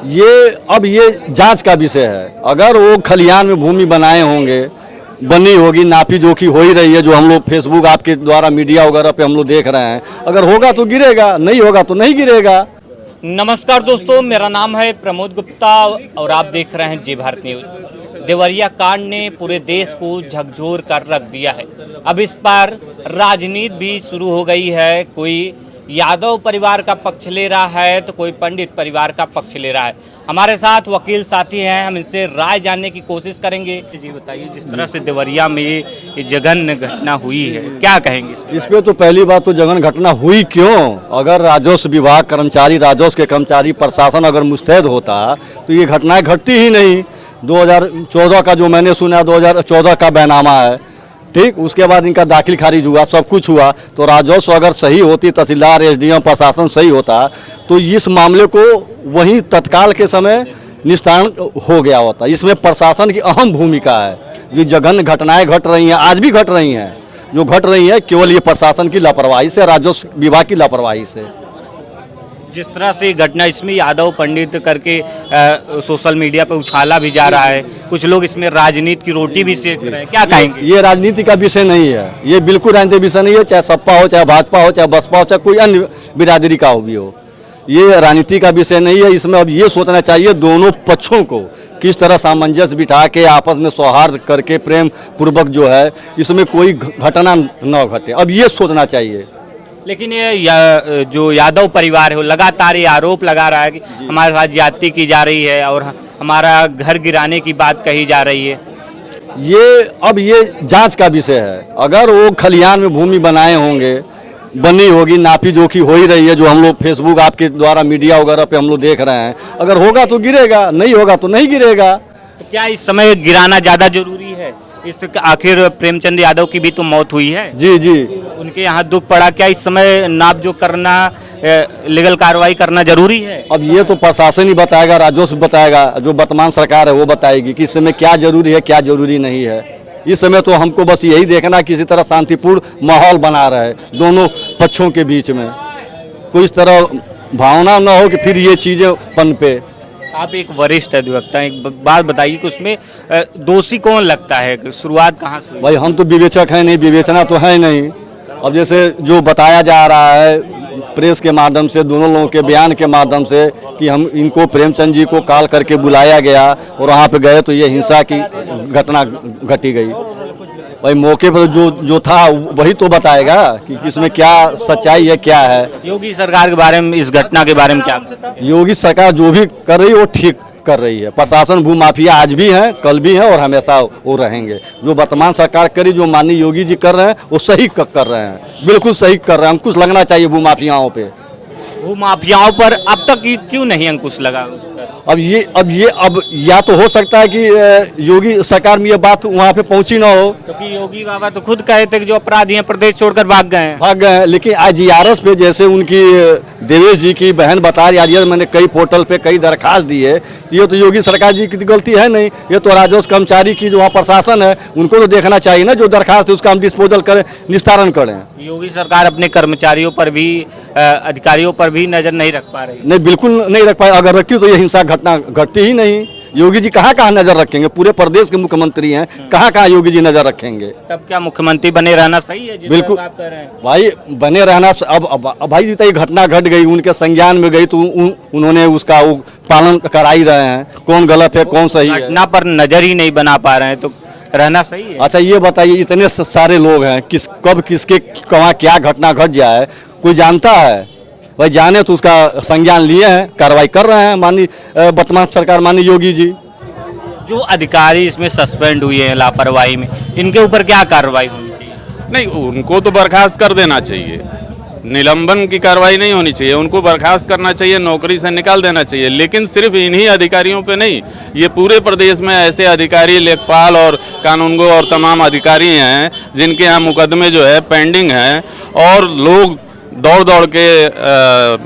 ये जांच का विषय है। अगर वो खलिहान में भूमि बनाए होंगे, बनी होगी, नापी जोखी हो ही रही है, जो हम लोग फेसबुक आपके द्वारा मीडिया वगैरह पे हम लोग देख रहे हैं, अगर होगा तो गिरेगा, नहीं होगा तो नहीं गिरेगा। नमस्कार दोस्तों, मेरा नाम है प्रमोद गुप्ता और आप देख रहे हैं जी भारत न्यूज। देवरिया कांड ने पूरे देश को झकझोर कर रख दिया है। अब इस पर राजनीति भी शुरू हो गई है। कोई यादव परिवार का पक्ष ले रहा है तो कोई पंडित परिवार का पक्ष ले रहा है। हमारे साथ वकील साथी हैं, हम इनसे राय जानने की कोशिश करेंगे। जी बताइए, जिस तरह से देवरिया में ये जघन्य घटना हुई है, क्या कहेंगे? इस पे तो पहली बात तो जघन्य घटना हुई क्यों? अगर राजस्व विभाग कर्मचारी, राजस्व के कर्मचारी, प्रशासन अगर मुस्तैद होता तो ये घटनाएं घटती ही नहीं। 2014 का जो मैंने सुना, 2014 का बैनामा है, ठीक, उसके बाद इनका दाखिल खारिज हुआ, सब कुछ हुआ। तो राजस्व अगर सही होती, तहसीलदार, एसडीएम, प्रशासन सही होता तो इस मामले को वहीं तत्काल के समय निस्तारण हो गया होता। इसमें प्रशासन की अहम भूमिका है। जो जघन्य घटनाएं घट रही हैं, आज भी घट रही हैं, जो घट रही हैं केवल ये प्रशासन की लापरवाही से, राजस्व विभाग की लापरवाही से। जिस तरह से घटना, इसमें यादव पंडित करके सोशल मीडिया पे उछाला भी जा रहा है। कुछ लोग इसमें राजनीति की रोटी भी सेक रहे हैं, क्या कहेंगे? ये राजनीति का विषय नहीं है, ये बिल्कुल राजनीतिक विषय नहीं है। चाहे सपा हो, चाहे भाजपा हो, चाहे बसपा हो, चाहे कोई अन्य बिरादरी का भी हो, ये राजनीति का विषय नहीं है। इसमें अब ये सोचना चाहिए दोनों पक्षों को किस तरह सामंजस्य बिठा के आपस में सौहार्द करके प्रेम पूर्वक जो है इसमें कोई घटना न घटे, अब ये सोचना चाहिए। लेकिन ये जो यादव परिवार है वो लगातार ये आरोप लगा रहा है कि हमारे साथ ज्यादती की जा रही है और हमारा घर गिराने की बात कही जा रही है। ये जांच का विषय है। अगर वो खलिहान में भूमि बनाए होंगे, बनी होगी, नापी जोखी हो ही रही है, जो हम लोग फेसबुक आपके द्वारा मीडिया वगैरह पे हम लोग देख रहे हैं, अगर होगा तो गिरेगा, नहीं होगा तो नहीं गिरेगा। तो क्या इस समय गिराना ज़्यादा जरूरी है? आखिर प्रेमचंद यादव की भी तो मौत हुई है। जी जी, उनके यहाँ दुख पड़ा। क्या इस समय नाप जो करना, लीगल कार्रवाई करना जरूरी है? अब ये तो प्रशासन ही बताएगा, राजस्व बताएगा, जो वर्तमान सरकार है वो बताएगी कि इस समय क्या जरूरी है, क्या जरूरी नहीं है। इस समय तो हमको बस यही देखना किसी तरह शांतिपूर्ण माहौल बना रहे दोनों पक्षों के बीच में, कोई इस तरह भावना न हो कि फिर ये चीजें पनपे। आप एक वरिष्ठ अधिवक्ता, एक बात बताइए कि उसमें दोषी कौन लगता है? शुरुआत कहाँ से हुई? भाई हम तो विवेचक हैं नहीं, विवेचना तो है नहीं। अब जैसे जो बताया जा रहा है प्रेस के माध्यम से, दोनों लोगों के बयान के माध्यम से कि हम इनको प्रेमचंद जी को कॉल करके बुलाया गया और वहाँ पे गए तो ये हिंसा की घटना घटी गई। भाई मौके पर जो था वही तो बताएगा कि इसमें क्या सच्चाई है, क्या है। योगी सरकार के बारे में, इस घटना के बारे में क्या? योगी सरकार जो भी कर रही है वो ठीक कर रही है। प्रशासन भूमाफिया आज भी हैं, कल भी हैं और हमेशा वो रहेंगे। जो वर्तमान सरकार करी, जो माननीय योगी जी कर रहे हैं वो सही कर रहे हैं, बिल्कुल सही कर रहे हैं। अंकुश लगना चाहिए भूमाफियाओं पे। भूमाफियाओं पर अब तक क्यों नहीं अंकुश लगा? अब या तो हो सकता है कि योगी सरकार में ये बात वहाँ पे पहुँची ना हो, क्योंकि योगी बाबा तो खुद कहे थे कि जो अपराधी हैं प्रदेश छोड़कर भाग गए हैं। लेकिन IGRS पे जैसे उनकी देवेश जी की बहन बता रही है, मैंने कई पोर्टल पे कई दरखास्त दी है, तो ये तो योगी सरकार जी की गलती है नहीं, ये तो राजस्व कर्मचारी की जो वहाँ प्रशासन है उनको तो देखना चाहिए ना, जो दरखास्त है उसका हम डिस्पोजल करें, निस्तारण करें। योगी सरकार अपने कर्मचारियों पर भी, अधिकारियों पर भी नजर नहीं रख पा रही। नहीं, बिल्कुल नहीं रख पाए। अगर रखती तो ये हिंसा घटना घटती ही नहीं। योगी जी कहाँ नजर रखेंगे? पूरे प्रदेश के मुख्यमंत्री हैं, कहाँ योगी जी नजर रखेंगे? तब क्या मुख्यमंत्री बने रहना सही है? बिल्कुल आप कह रहे हैं भाई, बने रहना। अब भाई ये घटना घट गई, उनके संज्ञान में गई तो उन्होंने उसका वो पालन करा ही रहे हैं। कौन गलत है, कौन सही है, घटना पर नजर ही नहीं बना पा रहे हैं तो रहना सही है। अच्छा ये बताइए, इतने सारे लोग हैं, कब किसके कहाँ क्या घटना घट जाए कोई जानता है? भाई जाने तो उसका संज्ञान लिए हैं, कार्रवाई कर रहे हैं माननीय वर्तमान सरकार, माननीय योगी जी। जो अधिकारी इसमें सस्पेंड हुए हैं लापरवाही में, इनके ऊपर क्या कार्रवाई होनी चाहिए? नहीं, उनको तो बर्खास्त कर देना चाहिए, निलंबन की कार्रवाई नहीं होनी चाहिए, उनको बर्खास्त करना चाहिए, नौकरी से निकाल देना चाहिए। लेकिन सिर्फ इन्हीं अधिकारियों पे नहीं, ये पूरे प्रदेश में ऐसे अधिकारी, लेखपाल और कानूनगो और तमाम अधिकारी हैं जिनके यहाँ मुकदमे जो है पेंडिंग हैं और लोग दौड़ दौड़ के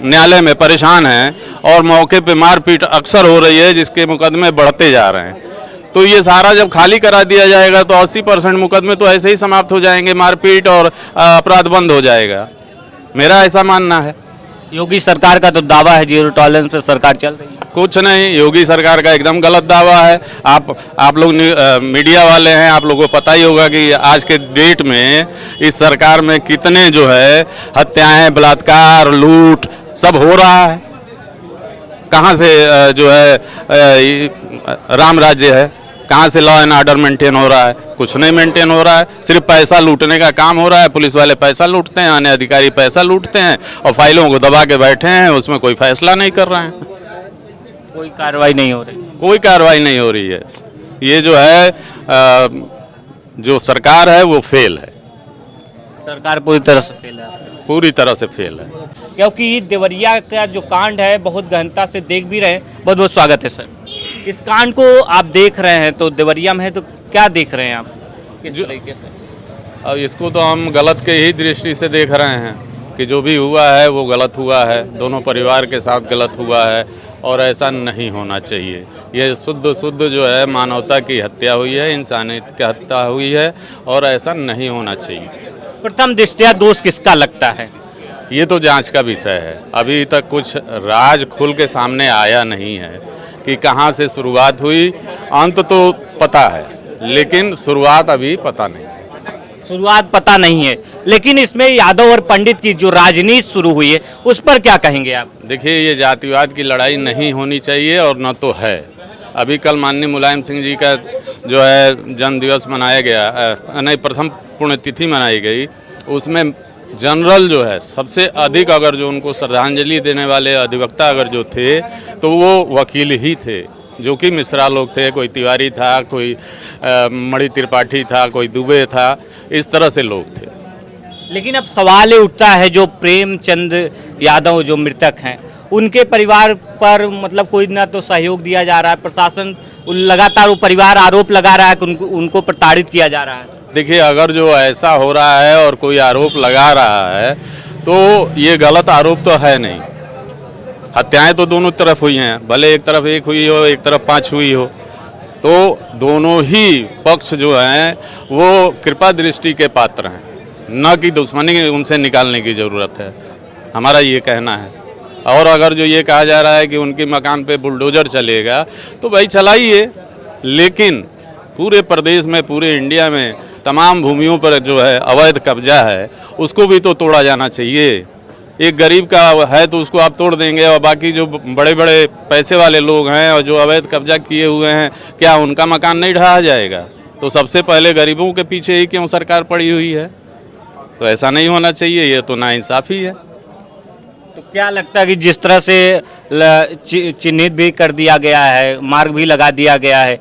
न्यायालय में परेशान हैं और मौके पे मारपीट अक्सर हो रही है, जिसके मुकदमे बढ़ते जा रहे हैं। तो ये सारा जब खाली करा दिया जाएगा तो 80% मुकदमे तो ऐसे ही समाप्त हो जाएंगे, मारपीट और अपराध बंद हो जाएगा, मेरा ऐसा मानना है। योगी सरकार का तो दावा है जीरो टॉलरेंस पे सरकार चल रही है। कुछ नहीं, योगी सरकार का एकदम गलत दावा है। आप लोग मीडिया वाले हैं, आप लोगों को पता ही होगा कि आज के डेट में इस सरकार में कितने जो है हत्याएं, बलात्कार, लूट सब हो रहा है। कहाँ से जो है राम राज्य है? कहाँ से लॉ एंड ऑर्डर मेंटेन हो रहा है? कुछ नहीं मेंटेन हो रहा है, सिर्फ पैसा लूटने का काम हो रहा है। पुलिस वाले पैसा लूटते हैं, अन्य अधिकारी पैसा लूटते हैं और फाइलों को दबा के बैठे हैं, उसमें कोई फैसला नहीं कर रहे हैं, कोई कार्रवाई नहीं हो रही। कोई कार्रवाई नहीं हो रही है। ये जो है जो सरकार है वो फेल है, सरकार पूरी तरह से फेल है, पूरी तरह से फेल है। क्योंकि देवरिया का जो कांड है बहुत गहनता से देख भी रहे हैं। बहुत बहुत स्वागत है सर। इस कांड को आप देख रहे हैं तो देवरिया में है, तो क्या देख रहे हैं आप, किस तरीके से? अब इसको तो हम गलत के ही दृष्टि से देख रहे हैं कि जो भी हुआ है वो गलत हुआ है, दोनों परिवार के साथ गलत हुआ है और ऐसा नहीं होना चाहिए। ये शुद्ध जो है मानवता की हत्या हुई है, इंसानियत की हत्या हुई है और ऐसा नहीं होना चाहिए। प्रथम दृष्टया दोष किसका लगता है? ये तो जांच का विषय है। अभी तक कुछ राज खुल के सामने आया नहीं है कि कहाँ से शुरुआत हुई। अंत तो पता है लेकिन शुरुआत अभी पता नहीं। शुरुआत पता नहीं है, लेकिन इसमें यादव और पंडित की जो राजनीति शुरू हुई है उस पर क्या कहेंगे आप? देखिए, ये जातिवाद की लड़ाई नहीं होनी चाहिए और न तो है। अभी कल माननीय मुलायम सिंह जी का जो है जन्म दिवस मनाया गया, नहीं प्रथम पुण्यतिथि मनाई गई, उसमें जनरल जो है सबसे अधिक अगर जो उनको श्रद्धांजलि देने वाले अधिवक्ता अगर जो थे तो वो वकील ही थे, जो कि मिश्रा लोग थे। कोई तिवारी था, कोई मणि त्रिपाठी था, कोई दुबे था, इस तरह से लोग थे। लेकिन अब सवाल ये उठता है जो प्रेमचंद यादव जो मृतक हैं उनके परिवार पर मतलब कोई ना तो सहयोग दिया जा रहा है, प्रशासन लगातार वो परिवार आरोप लगा रहा है कि उनको प्रताड़ित किया जा रहा है। देखिए, अगर जो ऐसा हो रहा है और कोई आरोप लगा रहा है तो ये गलत आरोप तो है नहीं। हत्याएं तो दोनों तरफ हुई हैं, भले एक तरफ एक हुई हो, एक तरफ 5 हुई हो, तो दोनों ही पक्ष जो हैं वो कृपा दृष्टि के पात्र हैं, न कि दुश्मनी उनसे निकालने की ज़रूरत है, हमारा ये कहना है। और अगर जो ये कहा जा रहा है कि उनके मकान पे बुलडोजर चलेगा तो भाई चलाइए, लेकिन पूरे प्रदेश में, पूरे इंडिया में तमाम भूमियों पर जो है अवैध कब्जा है उसको भी तो तोड़ा जाना चाहिए। एक गरीब का है तो उसको आप तोड़ देंगे और बाकी जो बड़े बड़े पैसे वाले लोग हैं और जो अवैध कब्जा किए हुए हैं, क्या उनका मकान नहीं ढहा जाएगा? तो सबसे पहले गरीबों के पीछे ही क्यों सरकार पड़ी हुई है? तो ऐसा नहीं होना चाहिए, ये तो नाइंसाफ़ी है। तो क्या लगता है कि जिस तरह से चिन्हित भी कर दिया गया है, मार्ग भी लगा दिया गया है,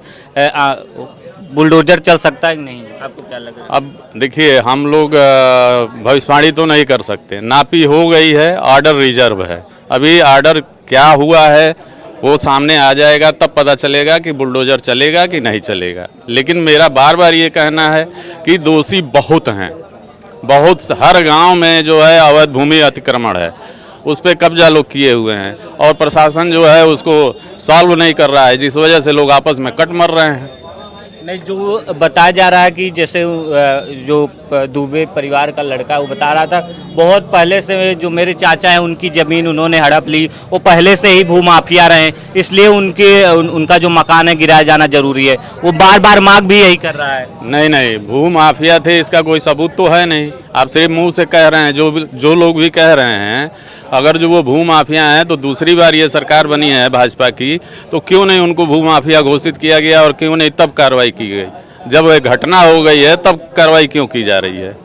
बुलडोजर चल सकता है कि नहीं? आपको क्या लग रहा है? अब देखिए, हम लोग भविष्यवाणी तो नहीं कर सकते। नापी हो गई है, ऑर्डर रिजर्व है। अभी ऑर्डर क्या हुआ है वो सामने आ जाएगा, तब पता चलेगा कि बुलडोजर चलेगा कि नहीं चलेगा। लेकिन मेरा बार बार ये कहना है कि दोषी बहुत हैं, बहुत। हर गांव में जो है अवैध भूमि अतिक्रमण है, उस पर कब्जा लोग किए हुए हैं और प्रशासन जो है उसको सॉल्व नहीं कर रहा है, जिस वजह से लोग आपस में कट मर रहे हैं। नहीं, जो बताया जा रहा है कि जैसे जो दुबे परिवार का लड़का है वो बता रहा था बहुत पहले से जो मेरे चाचा हैं उनकी ज़मीन उन्होंने हड़प ली, वो पहले से ही भूमाफिया रहे, इसलिए उनका जो मकान है गिराया जाना जरूरी है। वो बार बार मांग भी यही कर रहा है। नहीं, भूमाफिया थे इसका कोई सबूत तो है नहीं। आप सिर्फ मुंह से कह रहे हैं, जो लोग भी कह रहे हैं। अगर जो वो भूमाफिया हैं तो दूसरी बार ये सरकार बनी है भाजपा की, तो क्यों नहीं उनको भूमाफिया घोषित किया गया और क्यों नहीं तब कार्रवाई की गई? जब घटना हो गई है तब कार्रवाई क्यों की जा रही है?